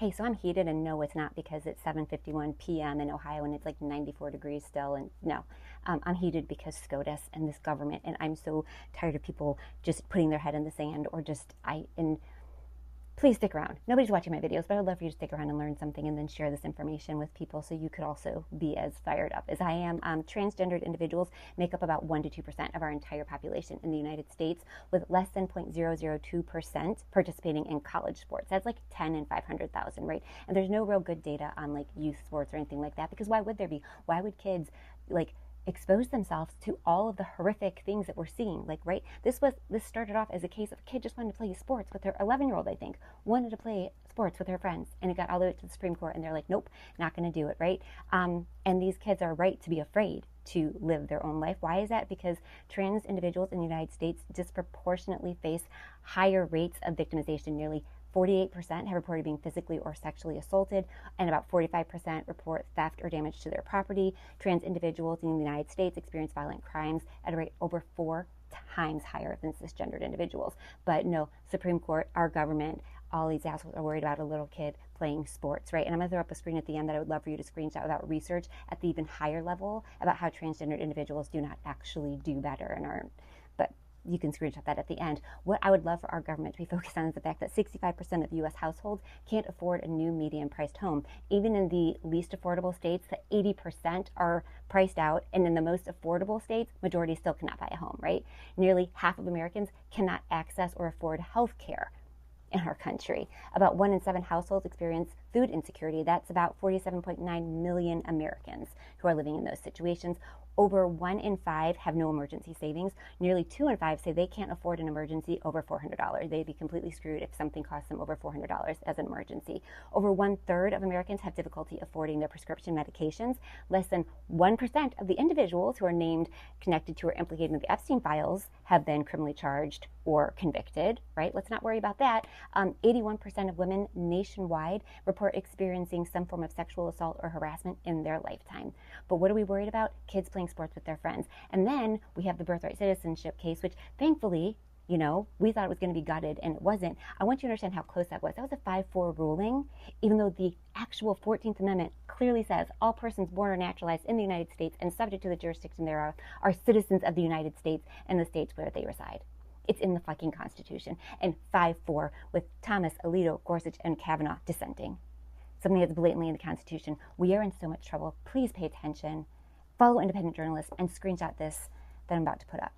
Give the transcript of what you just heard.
hey, so I'm heated, and no, it's not because it's 7:51 p.m. in Ohio and it's like 94 degrees still. And no, I'm heated because SCOTUS and this government, and I'm so tired of people just putting their head in the sand or and please stick around. Nobody's watching my videos, but I'd love for you to stick around and learn something and then share this information with people so you could also be as fired up as I am. Transgendered individuals make up about 1 to 2% of our entire population in the United States, with less than 0.002% participating in college sports. That's like 10 in 500,000, right? And there's no real good data on like youth sports or anything like that, because why would there be? Why would kids like expose themselves to all of the horrific things that we're seeing? Like, right, this started off as a case of a kid just wanted to play sports with her 11-year-old, I think, wanted to play sports with her friends, and it got all the way to the Supreme Court, and they're like, nope, not going to do it, right? And these kids are right to be afraid to live their own life. Why is that? Because trans individuals in the United States disproportionately face higher rates of victimization. Nearly 48% have reported being physically or sexually assaulted, and about 45% report theft or damage to their property. Trans individuals in the United States experience violent crimes at a rate over 4 times higher than cisgendered individuals. But no, Supreme Court, our government, all these assholes are worried about a little kid playing sports, right? And I'm going to throw up a screen at the end that I would love for you to screenshot about research at the even higher level about how transgendered individuals do not actually do better and aren't. But you can screenshot that at the end. What I would love for our government to be focused on is the fact that 65% of U.S. households can't afford a new median-priced home. Even in the least affordable states, the 80% are priced out, and in the most affordable states, majority still cannot buy a home, right? Nearly half of Americans cannot access or afford health care in our country. About 1 in 7 households experience food insecurity. That's about 47.9 million Americans who are living in those situations. Over 1 in 5 have no emergency savings. Nearly 2 in 5 say they can't afford an emergency over $400. They'd be completely screwed if something costs them over $400 as an emergency. Over 1/3 of Americans have difficulty affording their prescription medications. Less than 1% of the individuals who are named connected to or implicated in the Epstein files have been criminally charged or convicted, right? Let's not worry about that. 81% of women nationwide report experiencing some form of sexual assault or harassment in their lifetime. But what are we worried about? Kids playing sports with their friends. And then we have the birthright citizenship case, which thankfully, you know, we thought it was going to be gutted, and it wasn't. I want you to understand how close that was. That was a 5-4 ruling, even though the actual 14th Amendment clearly says all persons born or naturalized in the United States and subject to the jurisdiction thereof are citizens of the United States and the states where they reside. It's in the fucking Constitution. And 5-4 with Thomas, Alito, Gorsuch, and Kavanaugh dissenting. Something that's blatantly in the Constitution. We are in so much trouble. Please pay attention. Follow independent journalists and screenshot this that I'm about to put up.